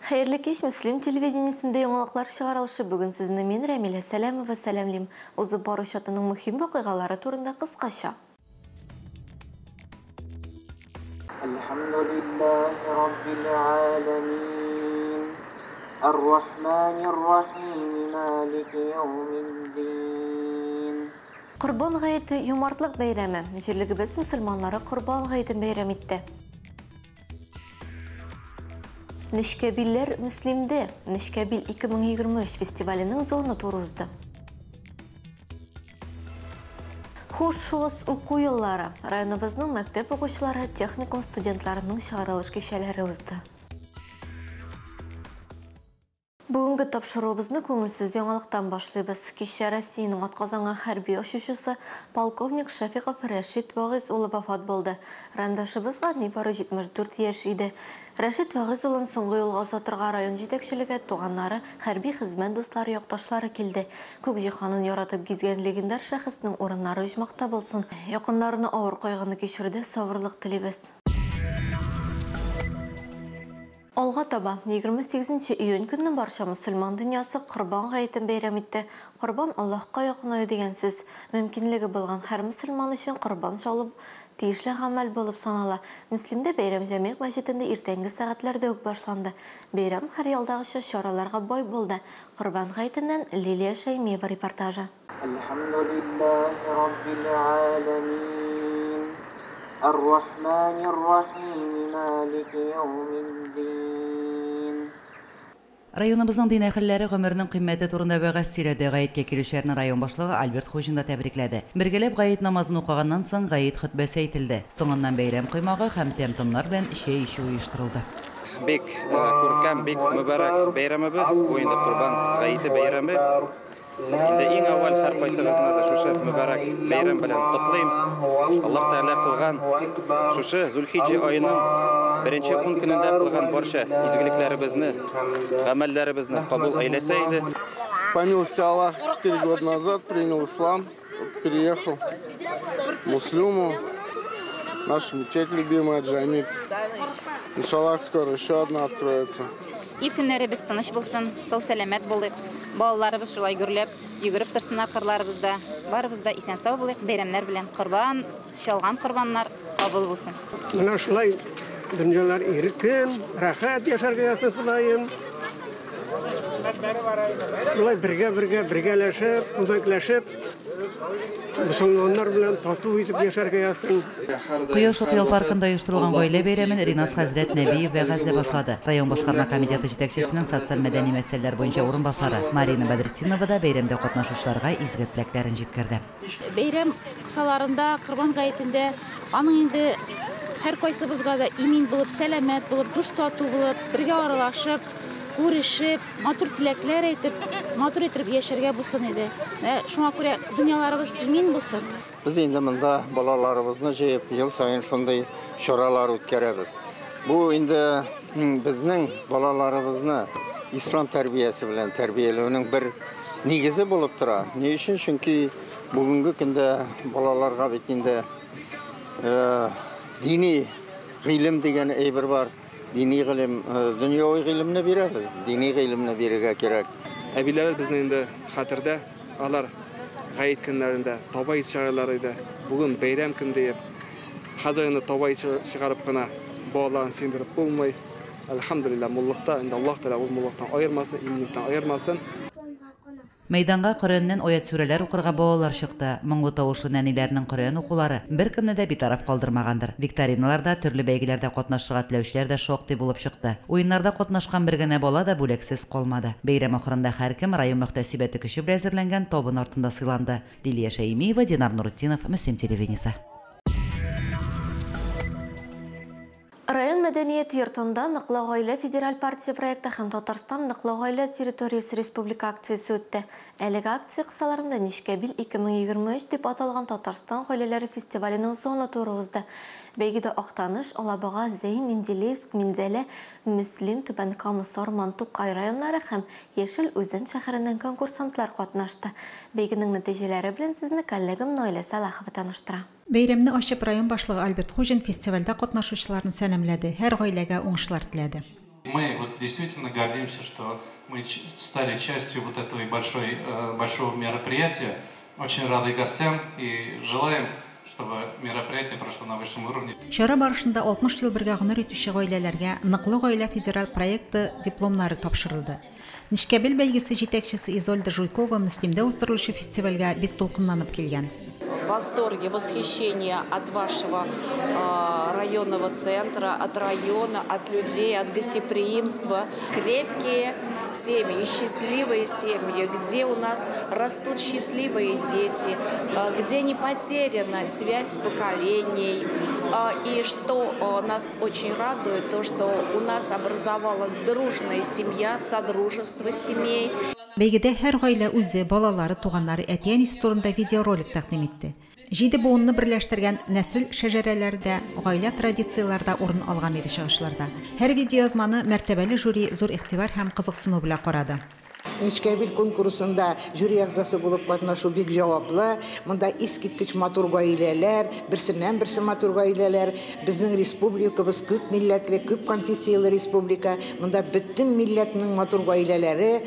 Hayırlı kеш Müslim televizyonunda яңалыклар чыгарылышы бүгін сезне мен Рамиля Сәләмова сәламлим. Узып бару шатының мөһим вакыйгалары турында кыскача. Алхамдулиллахи раббил аламин. Ар-рахманир рахим. Малики яумиддин. Курбан гаете юмартлык бәйрәме. Җирлегебез мусульманнары Курбан гаетен бәйрәм итте. Нишкәбилләр Муслимде Нишкәбил 2023 фестиваленең зоны турызды. Хуш уку еллары. Районыбызның мәктәп укучылары, техникум студентларының чыгарылыш кичәләре узды. Бүгенге тапшыруыбызны күңелсез яңалыктан башлыйбыз. Кичә Россиянең атказанган хәрби очучысы полковник Шафиков Рәшит Вагыз улы вафат булды. Рандашыбызга нибары 74 яшь иде. Рәшит Вагыз улын соңгы юлга озатырга район җитәкчелеге, туганнары, хәрби хезмәт дуслары, якташлары килде. Күк җиһанын яратып гизгән легендар шәхеснең урыннары оҗмакта булсын. Якыннарына авыр кайгыны кичерде, сабырлык телибез. Алга таба 28 июнь көнне барча мусульман дөньясы Курбан гаетен бәйрәм итте. Курбан Аллаһка якынаю дигән сүз. Мөмкинлеге булган һәр мусульман өчен курбан шалып тиешле гамәл булып санала. Муслимдә бәйрәм җәмигъ мәчетендә иртәнге сәгатьләрдә үк башланды. Бәйрәм һәр ялдагыча чараларга бай булды. Курбан гаетеннән Лилия Шәймиева репортажы. Алхамдулиллахи раббил аламин. Ар-рахманир рахим. Малики яумиддин. Районыбызның дин әһелләре гомернең кыйммәте турында вәгазь сөйләде. Гаеткә килүчеләрне район башлыгы Альберт Хуҗин да тәбрикләде. Бергәләп гает намазын укыганнан соң гает хөтбәсе әйтелде. Соңыннан бәйрәм коймагы һәм тәм-томнар белән чәй ичү оештырылды. Бик күркәм, бик мөбарәк бәйрәмебез, бу инде Курбан гаете бәйрәме. Инде иң авval һәр кайсыгызны да шушы мөбарәк бәйрәм белән котлыйм. Аллаһ Тәгалә кылган шушы Зулхиҗҗа аеның 1-нче 10 көнендә кылган барча изгелекләребезне, гамәлләребезне кабул әйләсә иде. По милости Аллаха, 4 года назад принял ислам, переехал в Муслюму, наша мечеть любимая Джамик. Иншаллах, скоро еще одна откроется. Иркеннәребез тыныч булсын, сау сәламәт булыйк. Балаларыбыз шулай гөрләп, йөгереп торсыннар кырларыбызда. Барыбызда исән сау булыйк, бәйрәмнәр белән Курбан, чалган курбаннар кабул булсын. Менә шулай дөньялар иркен, рәхәт яшәргә ясын Ходаем. Шулай бергәләшеп, күмәкләшеп, мусульманнар белән тату итеп яшәргә ясын. Кояш Ел паркында оештырылган гаилә бәйрәмен Ринас хәзрәт Нәбиев вәгазьле башлады. Район башкарма комитеты җитәкчесенең социаль-мәдәни мәсьәләләр буенча урынбасары Марина Бәдретдинова да бәйрәмдә катнашучыларга изге теләкләрен җиткерде. Бәйрәм кысаларында, Курбан гаетендә аның инде һәр кайсыбызга да имин булып, сәламәт булып, дус тату булып, бергә аралашып, күрешеп, матур теләкләр әйтеп, матур итеп яшәргә булсын иде. Шуңа күрә дөньяларыбыз имин булсын. Biz инде монда балаларыбызны җыеп, ел сайын шундый чаралар үткәрәбез. Бу инде безнең балаларыбызны ислам тәрбиясе белән тәрбияләүнең бер нигезе булып тора. Ни өчен? Чөнки бүгенге көндә балаларга бит инде dini гыйлем дигән әйбер бар. Dini гыйлем, дөньяви гыйлемне бирәбез. Dini гыйлемне бирергә кирәк. Әбиләр безнең инде хәтердә, алар гает көннәрендә таба чаралары иде. Бүген бәйрәм көн дип, хәзер инде таба чыгарып кына балаларын синдереп булмый. Әлхәмдүлилләh, муллыкта инде Аллаһ Тәгалә ул муллыктан аермасын, иминлектән аермасын. Мәйданга Коръәннән аят сүрәләр укырга балалар чыкты. Моңлы тавышлы нәниләрнең Коръән укулары беркемне дә битараф калдырмагандыр. Викториналарда, төрле бәйгеләрдә катнашырга теләүчеләр дә шактый булып чыкты. Уеннарда катнашкан бер генә бала да бүләксез калмады. Бәйрәм ахырында һәркем район мөхтәсибәте көче белән әзерләнгән табын артында сыйланды. Лилия Шәймиева, Динар Нурутдинов, Мөслим телевидениесе. Район мәдәният йортында Ныклы гаилә федераль партия проекты һәм Татарстан Ныклы гаилә территориясе республика акциясе үтте. Әлеге акция кысаларында Нишкәбил 2023 дип аталган Татарстан гаиләләре фестиваленең зона туры узды. Бәйгедә Актаныш, Алабуга, Зәй, Менделеевск, Минзәлә, Мөслим, Түбән Кама, Сарман, Тукай районнары һәм Яшел Үзән шәһәреннән конкурсантлар катнашты. Бәйгенең нәтиҗәләре белән сезне коллегам Наилә Салахова таныштыра. Бәйрәмне ачып район башлыгы Альберт Хуҗин фестивальдә катнашучыларны сәламләде, һәр гаиләгә уңышлар теләде. Мы вот действительно гордимся, что мы стали частью вот этого большого мероприятия. Очень рады гостям и желаем, чтобы мероприятие прошло на высшем уровне. Шара барышында 60 ел бергә гомер итүче гаиләләргә Ныклы гаилә федераль проекты дипломнары тапшырылды. Нишкәбил бәйгесе җитәкчесе Изольда Жуйкова Мөслимдә уздырылучы фестивальгә бик толкынланып килгән. В восторге, восхищение от вашего районного центра, от района, от людей, от гостеприимства. Крепкие семьи, счастливые семьи, где у нас растут счастливые дети, где не потеряна связь поколений. И что нас очень радует, то, что у нас образовалась дружная семья, содружество семей. Бәйгедә һәр гаилә үзе, балалары, туганнары әтиян исе турында видеоролик тәкъдим итте. 7 буынны берләштергән нәсел шәҗәрәләрдә, гаилә традицияләрдә урын алган иде чыгышларда. Һәр видеоязманы мәртәбәле жюри зур игътибар һәм кызыксыну белән карады. Нишкәбил конкурсында жюри әгъзасы булып катнашу бик җаваплы. Монда искиткеч матур гаиләләр, берсеннән-берсе матур гаиләләр. Безнең республикабыз күп милләтле, күп конфессияле республика. Монда бөтен милләтнең матур гаиләләре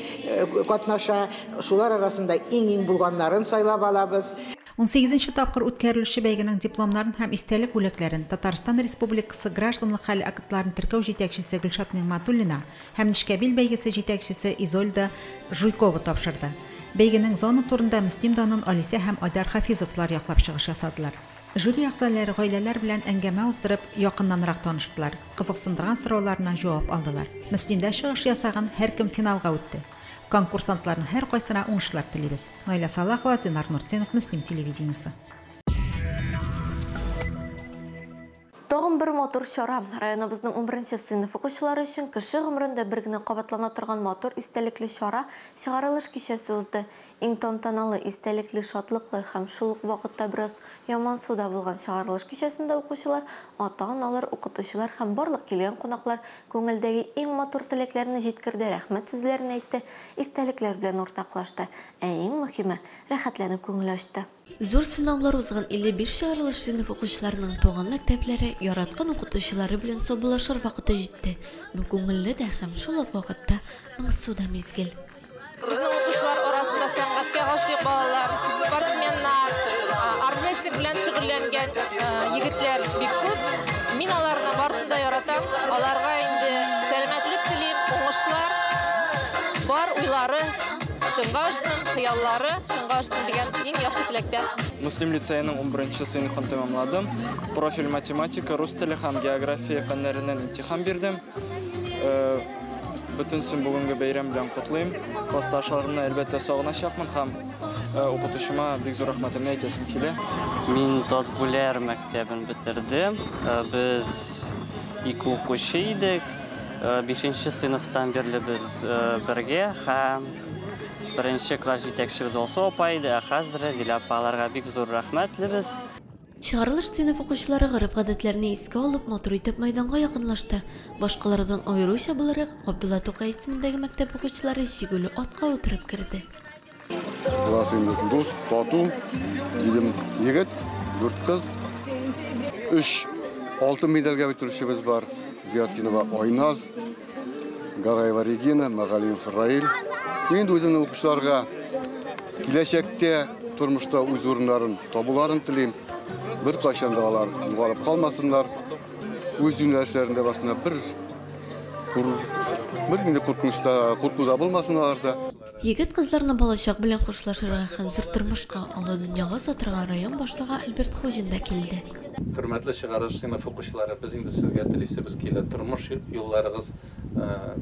катнаша. Шулар арасында иң булганнарын сайлап алабыз. 18-нче тапкыр үткәрелүче бәйгенең дипломнарын һәм истәлек бүләкләрен Татарстан Республикасы гражданлык хәл актларын теркәү җитәкчесе Гөлшат Нигъмәтуллина һәм Нишкәбил бәйгесе җитәкчесе Изольда Жуйкова тапшырды. Бәйгенең зона турында Мөслим данын Алиса һәм Айдар Хафизовлар яклап чыгыш ясадылар. Жюри әгъзалары гаиләләр белән әңгәмә уздырып, якыннанрак таныштылар. Кызыксындырган сорауларына җавап алдылар. Мөслимдә чыгыш ясаган һәркем финалга үтте. Конкурсантларның һәр кайсына уңышлар телибез. Наиля Салахова, Динар Нуртдинов, Мөслим телевидениесе. Тагын бер мотор чара. Районыбызның 11-нче сыйныф укучылары өчен кеше гомерендә бер генә кабатлана торган мотор истәлекле чара чыгарылыш кичәсе узды. Иң тантаналы, истәлекле, шатлыклы һәм шул ук вакытта бераз яман суда булган чыгарылыш кичәсендә укучылар, ата-аналар, укытучылар һәм барлык килгән кунаклар күңелдәге иң мотор теләкләрне җиткерде, рәхмәт сүзләрен әйтте, истәлекләр белән уртаклашты. Иң мөһиме, рәхәтләнеп күңел ачты. Зур сынаулар узган 55 чыгарылыш сыйныф укучыларының туган мәктәпләре яраткан укытучылары белән саубуллашыр вакыты җитте. Бу күңелле дә һәм шул ук вакытта моңсу да мизгел. Безнең укучылар арасында сәнгатькә гашыйк балалар, спортсменнар, армейский белән шөгыльләнгән егетләр бик күп. Мин аларны барысын да яратам. Аларга инде сәламәтлек телим, уңышлар, бар уйлары шыңга ашсын, хыяллары шыңга ашсын дигән иң яхшы теләктә. Мөслим лицейның 11-нче сыйныфын тәмамладым. Профиль математика, рус теле һәм география фәннәреннән имтихан бирдем. Бүтән син бүгенге бәйрәм белән котлыйм. Классташларымны әлбәттә сагыначакмын һәм укытучыма бик зур рәхмәтемне әйтәсем килә. Мин Татбүләр мәктәбен бетердем. Без 2 укучы идек. 5-нче сыйныфтан бирле без бергә һәм 1-нче класс җитәкчебез Алсу апа иде. Хәзер Зилә апаларга бик зур рәхмәтлебез. Чыгарылыш сыйныф укучылары гореф-гадәтләрне искә алып, матур итеп мәйданга якынлашты. Башкалардан аеруча буларак Габдулла Тукай исемендәге мәктәп укучылары җигүле атка утырып керде. Классында дус, тату, дидем егет, 4 кыз, 3 алтын медальгә бетерүчебез бар. Зиятинова Айназ, Гараева Регина, Магалиев Раил. Мин үземнең укучыларга киләчәктә тормышта үз урыннарын табуларын телим. Бер кайчан да алар югалып калмасыннар. Үз юнәлешләрендә басына бер генә куркунычта булмасыннар да. Егет кызларны балачак белән хушлашырга һәм зур тормышка, ала дөньяга сатырга район башлыгы Альберт Хожин да килде. Хөрмәтле чыгарылыш сыйныф укучылары, без инде сезгә телисебез килә. Тормыш юлларыгыз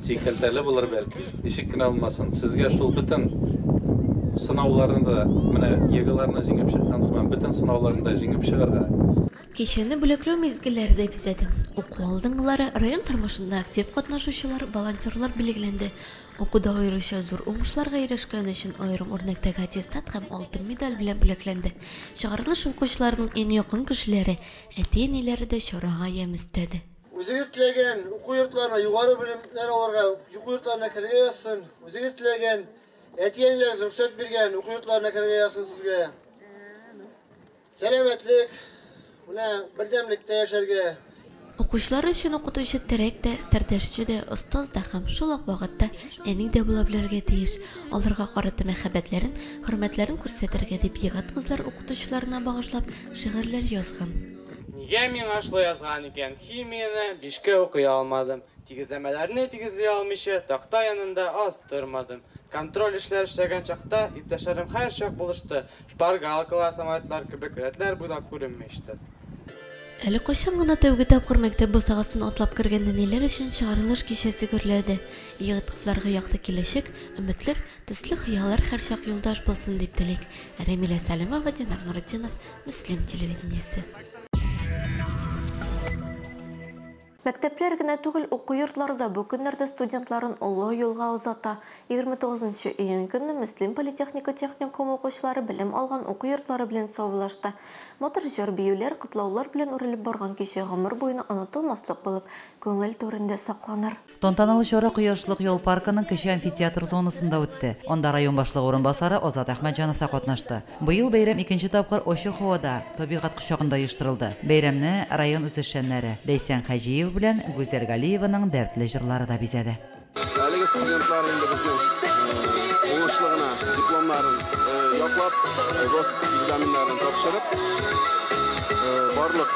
тикелтәле булыр бәлки. Ничек кенә булмасын, сезгә шул бөтен сынауларында, менә егыларны җиңеп чыккансыз, бөтен сынауларында җиңеп чыгарга. Кичәне бүләкләү мизгелләрендә бизәде. Уку алдынгылары район тормышында актив катнашучылар, волонтерлар билгеләнде. Укуда аеруча зур уңышларга ирешкән өчен аерым үрнәктәге аттестат һәм алтын медаль белән бүләкләнде. Чыгарылыш укучыларның иң якын кешеләре, әти-әниләре дә чарага ямь өстәде. Үзегез теләгән уку йортларына югары белемнәр алырга, уку йортларына кергә язсын. Үзегез теләгән әти-әниләргә рөхсәт биргән уку йортларына кергә язсын сезгә. Сәламәтлек, менә бердәмлектә яшәргә. Оқушылар үшін оқытушы терек те, сәрдәшчі де, ұстаз да һәм шул ук вакытта әни дә була белергә тиеш. Аларга карата мәхәббәтләрен, хөрмәтләрен күрсәтергә дип егет кызлар оқытучыларына багышлап шигырьләр язган. Нигә миңа шулай язган икән? Химияны 5-кә укый алмадым. Тигезләмәләрне тигезли алмыйча такта янында аз тормадым. Контроль эшләр эшләгән чакта иптәшләрем һәр чак булышты. Шпаргалкалар, самолетлар кебек рәтләр буйлап күренмәште. Әле кайчан гына тәүге тапкыр мәктәп бусагасын атлап кергән нәниләр өчен чыгарылыш кичәсе гөрләде. Егет кызларга якты киләчәк, өметләр, төсле хыяллар һәр чак юлдаш булсын дип телик. Рәмилә Сәлимова, Динар Нуретдинов, Муслим телевидениесе. Мәктәпләр генә түгел, уку йортларында бу көннәрдә студентларын олы юлга узата. 29 июнь көнне Муслим политехника техникум укучылары белем алган уку йортлары белән саубуллашты. Мотор җыр биюләр, котлаулар белән үрелеп барган кичә гомер буена онытылмаслык булып, күңел түрендә сакланыр. Тантаналы чара Кояшлык юл паркының кече амфитеатр зонасында үтте. Анда район башлыгы орынбасары Азат Әхмәтҗанов та катнашты. Быел бәйрәм 2нче тапкыр ачык һавада, табигать кочагында оештырылды. Бәйрәмне район үзешчәннәре Ләйсән Хаҗиев белән Гүзәл Галиеваның дәртле җырлары да бизәде. Әлеге студентлар инде безнең уңышлыгына дипломнарын яклап, гос экзаменнарын тапшырып, барлык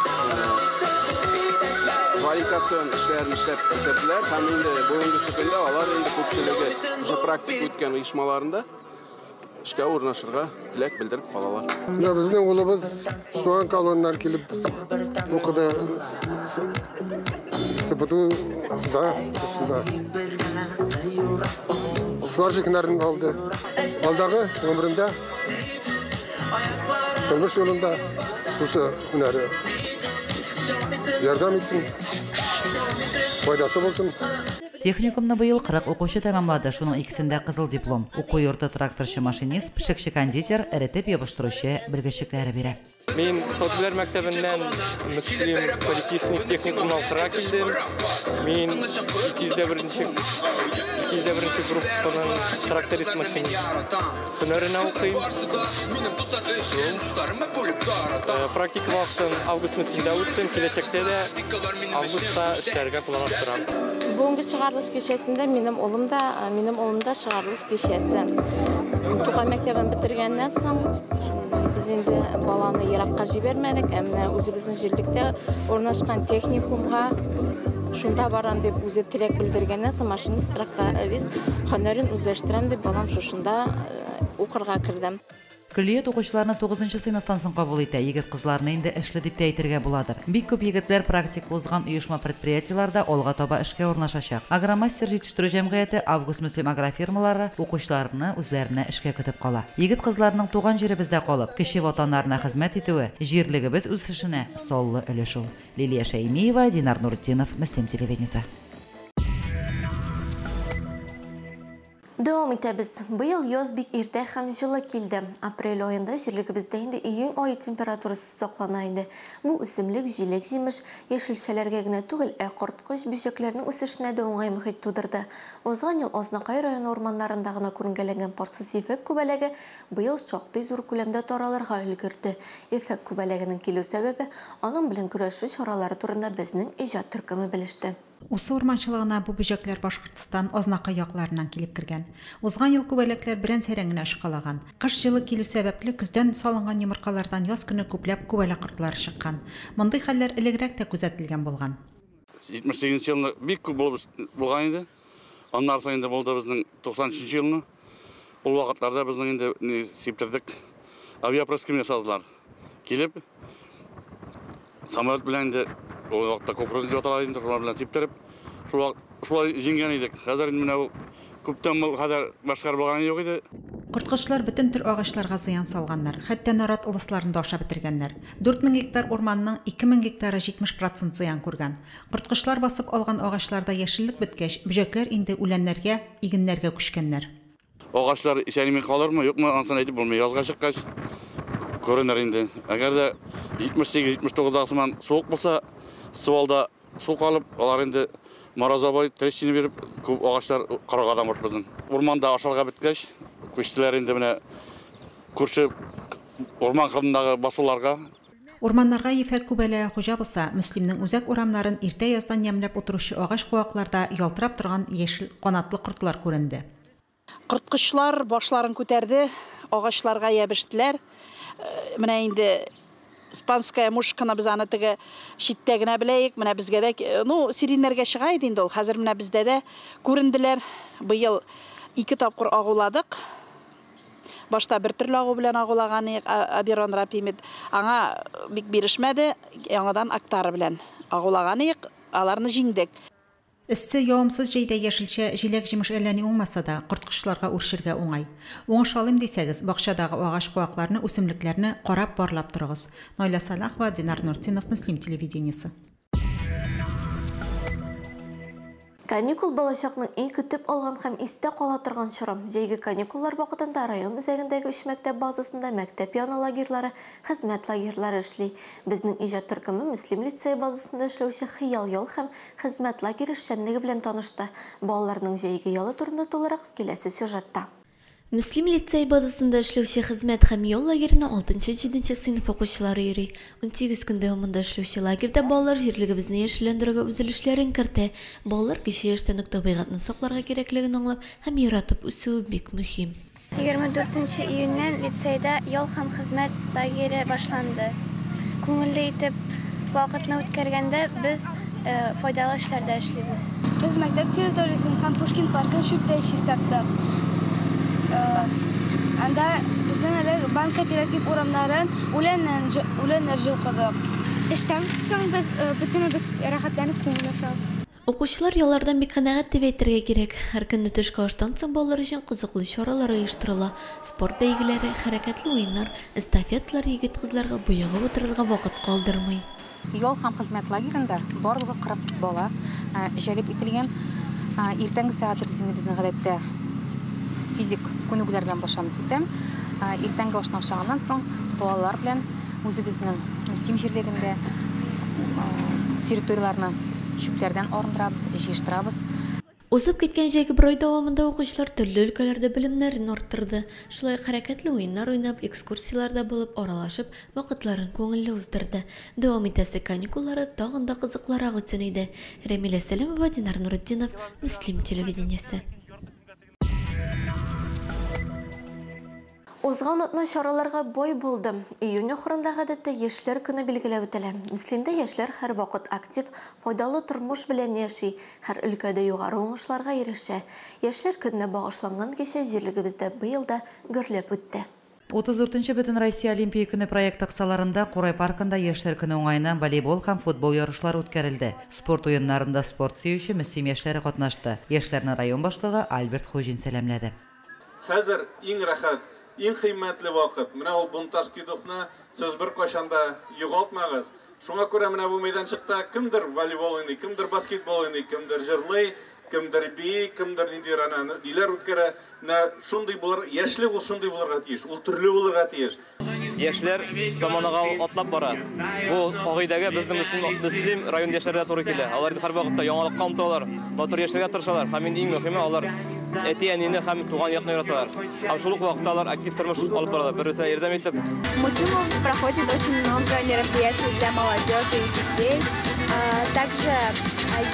квалификацион эшләрен эшләп бетерделәр. Һәм инде бүгенге көндә алар инде күпчелеге уже практик үткән оешмаларында эшкә урнашырга теләк белдереп калалар. Безнең улыбыз Шуан колоннар килеп укыды. Сыпыту да, шунда. Сварщикнарын алды. Алдагы өмрендә тормыш юлында ошо һөнәре ярдәм итсен. Файдасы булсын. Техникумны быел 40 укучы тәмамлады, шуның икесендә кызыл диплом. Уку йорты тракторчы машинист, пешекче кондитер, эретеп ябыштыручы белгечләре бирә. Мин Тотбер мәктәбеннән Муслим политехник техникумга укырга килдем. Мин 201-нче группаның тракторист машинист һөнәренә укыйм. Практика вакытын август месендә үттем, киләчәктә дә августта эшләргә планлаштырам. Бүгенге чыгарылыш кичәсендә минем улым да чыгарылыш кичәсе. Туган мәктәбен битергәннән соң без инде баланы еракка җибәрмәдек, әмма үзебезнең җирлектә орнашкан техникумга шунда барам дип үзе теләк белдергәннән соң машинист тракторист һөнәрен үзләштерәм дип балам шушында укырга кирдем. Күллият укучыларны 9нчы сыйныфтан соң кабул итә. Егет кызларны инде эшле дип әйтергә буладыр. Бик күп егетләр практик узган оешма предприятиеларда алга таба эшкә урнашачак. Агромастер җитештерү җәмгыяте Август Муслим агрофирмалары укучыларны үзләренә эшкә көтеп кала. Егет кызларның туган җиребездә калып, кече ватаннарына хезмәт итүе җирлегебез үсешенә соллы өлеш ул. Лилия Шәймиева, Динар Нуретдинов, Муслим телевидениесе. Дәвам итәбез. Быел яз бик иртә һәм җылы килде. Апрель аенда җирлегебездә инде июнь ае температурасы саклана иде. Бу үсемлек, җиләк, җимеш, яшелчәләргә генә түгел, корткыч бишекләрнең үсешенә дә уңай мөхит тудырды. Узган ел Азнакай районы урманнарында гына күренгәләгән парсыз ефәк күбәләге быел шактый зур күләмдә таралырга өлгерде. Ефәк күбәләгенең килү сәбәбе аның белән көрәшү чаралары турында безнең иҗат төркеме белеште. Усы урманчылыгына бу бөҗәкләр Башкортстан Азнакай якларыннан килеп кергән. Узган ел күбәләкләр берән сәрәңгенә эшкалаган. Кыш җылы килү сәбәпле көздән салынган йомыркалардан яз көне күпләп күбәләк кортлары чыккан. Мондый хәлләр элегрәк тә күзәтелгән булган. 78 елны бик күп булган иде. Аннан соң инде булды безнең 90 елны. Ул вакытларда безнең инде сиптердек авиапроским ясадылар. Килеп самолет белән инде ул вакытта көпрөз яталар инде шулар белән сиптереп, шулай җиңгән идек. Хәзер менә күптән хәзер башкар булган юк иде. Корткычлар бөтен төр агачларга зыян салганнар, хәтта нарат ылысларында аша бетергәннәр. 4000 гектар урманның 2000 гектары 70% зыян күргән. Корткычлар басып алган агачларда яшеллек беткәч, бөҗәкләр инде үләннәргә, игеннәргә күчкәннәр. Агачлар исәнми калырмы, юкмы, ансын әйтеп булмый. Язга чыккач күренер инде. Әгәр дә 78-79 сыман суык булса, суалда су калып, алар инде Маразабай трещина берип, күп агачлар кырыгадан бұртпыздың. Урманда ашалға біткәш, күштілер инде менә күрші урман қырындағы басуларға Урманнарга ефәк күбәлә хуҗа булса, Мөслимнең үзәк урамнарын иртә яздан ямлап утыручы агач куакларда ялтырап торган яшел канатлы кортлар күренде. Корткычлар башларын күтәрде, агачларга ябештеләр. Менә инде испанская мушканы без аны теге читтә генә беләек, менә безгә дә, сириннәргә чыга иде инде ул. Хәзер менә бездә дә күренделәр. Быел 2 тапкыр агуладык. Башта бер төрле агу белән агулаган Аберон Рапимид. Аңа бик бирешмәде, яңадан Актары белән агулаган идек, аларны җиңдек. Эссе явымсыз җәйдә яшелчә җиләк-җимеш әлләни уңмаса да, корткышларга үршергә уңай. Уңышлым дисәгез, бакчадагы агач куакларны, үсемлекләрне карап барлап торыгыз. Найла Салахова, Динар Нуртинов, Мөслим телевидениесе. Каникул балачакның иң көтеп алган һәм истә кала торган чорым. Җәйге каникуллар вакытында район үзәгендәге 3 мәктәп базасында мәктәп яны лагерьлары, хезмәт лагерьлары эшли. Безнең иҗат төркеме Мөслим лицей базасында эшләүче Хыял ял һәм хезмәт лагере эшчәнлеге белән танышты. Балаларның җәйге ялы турында тулырак киләсе сюжетта. Мөслим лицей базасында эшләүче хезмәт һәм ял лагеренә 6-7 сыйныф укучылары йөри. 18 көн дәвамында эшләүче лагерьдә балалар җирлегебезне яшелләндерергә үзелешләрен кертә. Балалар кече яшьтән үк табигатьне сакларга кирәклеген аңлап һәм яратып үсүе бик мөһим. 24 июньнән лицейда ял һәм хезмәт лагере башланды. Күңелле итеп вакытны үткәргәндә без файдалы эшләрдә эшлибез. Без мәктәп территориясен һәм Пушкин паркын шүптә чистарттык. Анда безнең әле банк кооператив урамнарын үләннәр җылкыдык. Эштән соң без бөтенебез рәхәтләнеп күңел ашабыз. Укучылар яллардан бик канәгать дип әйтергә кирәк. Һәр көнне төшкә аштан соң балалар өчен кызыклы чаралар оештырыла. Спорт бәйгеләре, хәрәкәтле уеннар, эстафеталар егет-кызларга буягып утырырга вакыт калдырмый. Ял һәм хезмәт лагерында барлыгы 40 бала җәлеп ителгән. Иртәнге сәгать безнең гадәттә физик күнегүләр белән башланып китәм. Иртәнге ашны ашаганнан соң балалар белән үзебезнең Мөслим җирлегендә территорияларны чүпләрдән арындырабыз, җыештырабыз. Узып киткән җәйге бер ай дәвамында укучылар төрле өлкәләрдә белемнәрен арттырды. Шулай хәрәкәтле уеннар уйнап, экскурсияларда булып аралашып, вакытларын күңелле уздырды. Дәвам итәсе каникуллары тагын да кызыклырак үтсен иде. Рамиля Сәлимова, Динар Нуртдинов, Мөслим телевидениесе. Узган атна чараларга бой булды. Июнь ахырында гадәттә яшьләр көне билгеләп үтелә. Мөслимдә яшьләр һәр вакыт актив, файдалы тормыш белән яши, һәр өлкәдә югары уңышларга ирешә. Яшьләр көненә багышланган кичә җирлегебездә быел да гөрләп үтте. 34-нче Бөтен Россия Олимпия көне проекты кысаларында Курай паркында яшьләр көне уңаеннан волейбол һәм футбол ярышлары үткәрелде. Спорт уеннарында спорт сөюче Мөслим яшьләре катнашты. Яшьләрне район башлыгы Альберт Хуҗин сәламләде. Хәзер иң рәхәт, иң кыйммәтле вакыт. Менә ул бунтарский духны сез бер кашанда югалтмагыз. Шуңа күрә менә бу мәйданчыкта кемдер волейбол уйный, кемдер баскетбол уйный, кемдер җырлый, кемдер бии, кемдер нинди диләр үткәрә. Шундый булыр, яшьлек ул шундый булырга тиеш, ул төрле булырга тиеш. Яшьләр заманага атлап бара. Бу агыйдәгә безнең Мөслим район яшьләргә туры килә. Алар һәр вакытта яңалыкка омтылалар, матур яшәргә тырышалар. Һәм иң мөһиме алар әти-әнине һәм туган якны яраталар. Һәм шул ук вакытта алар актив тормыш алып баралар, бер-берсенә ярдәм итеп. Муслимов проходит очень много мероприятий для молодежи и детей. Также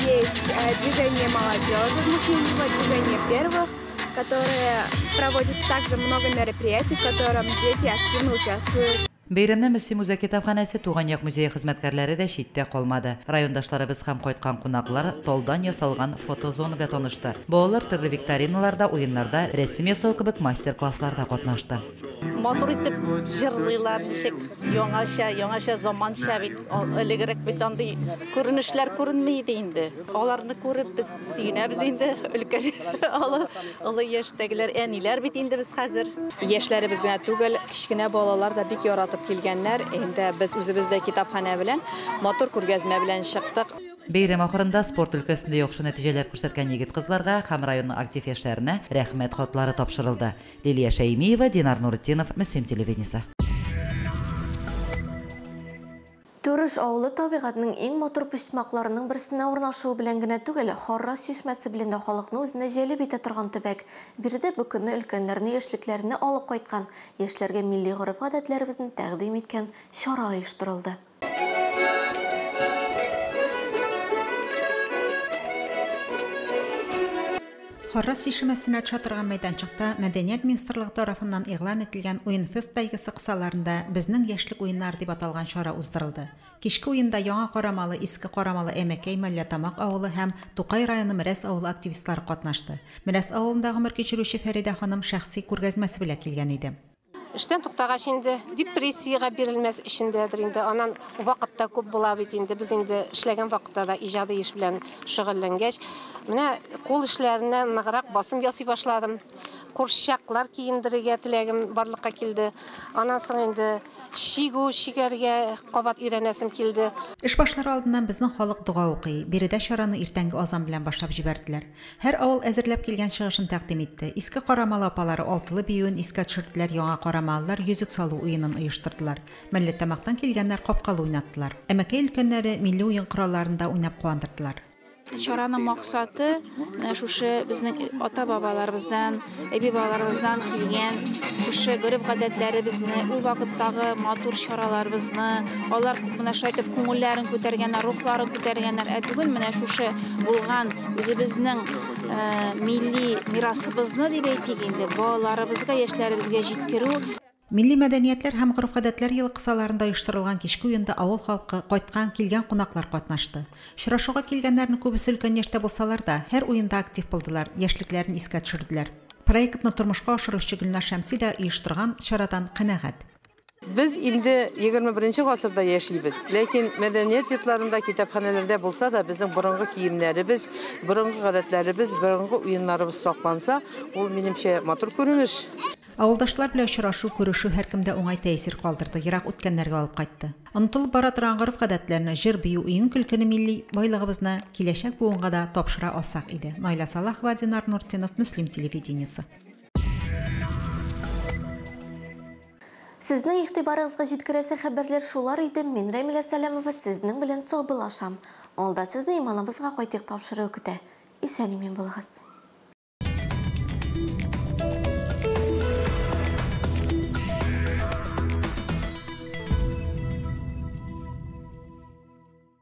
есть движение молодежи, Муслимово движение первых, которое проводит также много мероприятий, в котором дети активно участвуют. Бәйрәмнә Мөслим үзәк китапханәсе Туган як музее хезмәткәрләре дә читтә калмады. Райондашларыбыз һәм кайткан кунаклар толдан ясалган фотозона белән танышты. Балалар төрле викториналарда, уеннарда, рәсем ясау кебек мастер-классларда катнашты. Матур итеп җырлыйлар, ничек яңаша заманча бит, элегрәк бит андый күренешләр күренми иде инде. Аларны күреп без сөенәбез инде, өлкән олы яшьтәгеләр, әниләр бит инде без хәзер. Яшьләребез генә түгел, кичкенә балалар да бик яратып килгәннәр. Инде без үзебездә китапханә белән матур күргәзмә белән чыктык. Бәйрәм ахырында спорт өлкәсендә яхшы нәтиҗәләр күрсәткән егет-кызларга һәм районның актив яшьләренә рәхмәт хатлары тапшырылды. Лилия Шәймиева, Динар Нуртдинов, Мөслим телевидениесе. Турыш авылы табигатьнең иң матур почмакларының берсенә урнашуы белән генә түгел, Харрас чишмәсе белән дә халыкны үзенә җәлеп итә торган төбәк. Биредә бу көнне өлкәннәрне яшьлекләрне алып кайткан, яшьләргә милли гореф-гадәтләребезне тәкъдим иткән чара оештырылды. Хоррас шишмәсенә чатырган мәйданчыкта Мәдәният министрлыгы тарафыннан игълан ителгән Уен фест бәйгесе кысаларында безнең яшьлек уеннар дип аталган чара уздырылды. Кичке уенда Яңа Карамалы, Иске Карамалы, Әмәкәй, Мәлләтамак авылы һәм Тукай районы Мирәс авылы активистлары катнашты. Мирәс авылында гомер кичерүче Фәридә ханым шәхси күргәзмәсе белән килгән иде. Эштән туктагач инде депрессиягә бирелмәс өчендәдер инде. Анан вакытта күп була бит инде. Без инде эшләгән вакытта да иҗади эш белән шөгыльләнгәч, менә кул эшләренә ныграк басым ясый башладым. Курчаклар киендерергә теләгем барлыкка килде. Анан соң инде шигәргә кабат өйрәнәсем килде. Эш башлары алдыннан безнең халык дуга укый. Биредә чараны иртәнге азан белән башлап җибәрделәр. Һәр авыл әзерләп килгән чыгышын тәкъдим итте. Иске Карамалы апалары алтылы биюен искә төшерделәр, Яңа Карамалылар йөзек салу уенын оештырдылар. Мәлләтамактан килгәннәр капкалы уйнаттылар. Әмәкәй өлкәннәре милли уен коралларында уйнап куандырдылар. Чараның максаты шушы безнең ата-бабаларыбыздан, әби-бабаларыбыздан килгән шушы гореф-гадәтләребезне, ул вакыттагы матур чараларыбызны, алар менә шайтып күңелләрен күтәргәннәр, рухларын күтәргәннәр. Бүген менә шушы булган үзебезнең милли мирасыбызны дип әйтик инде, балаларыбызга, яшьләребезгә җиткерү. Милли мәдәниятләр һәм гореф-гадәтләр елы кысаларында оештырылган кичке уенда авыл халкы, кайткан, килгән кунаклар катнашты. Шурашуга килгәннәрнең күбесе өлкән яшьтә булсалар да, һәр уенда актив булдылар, яшьлекләрен искә төшерделәр. Проектны тормышка ашыручы Гөлнар Шәмси дә оештырган чарадан канәгать. Biz инде 21 гасырда яшибез. Ләкин мәдәният йортларында, китапханәләрдә булса да, безнең борынгы киемнәребез, борынгы гадәтләребез, борынгы уеннарыбыз сакланса, ул минемчә матур күренеш. Авылдашлар белән очрашу, күрешү һәркемдә уңай тәэсир калдырды, ерак үткәннәргә алып кайтты. Онытылып бара торган гореф-гадәтләрне, җыр, бию, уен көлкене милли байлыгыбызны киләчәк буынга да тапшыра алсак иде. Найла Салахова, Динар Нуртинов, Мөслим телевидениесе. Сезнең игътибарыгызга җиткерәсе хәбәрләр шулар иде. Мин Рәмилә Сәләмова сезнең белән саубуллашам. Алда сезне иманыбызга кайтык тапшыру көтә. Исән-имин булыгыз.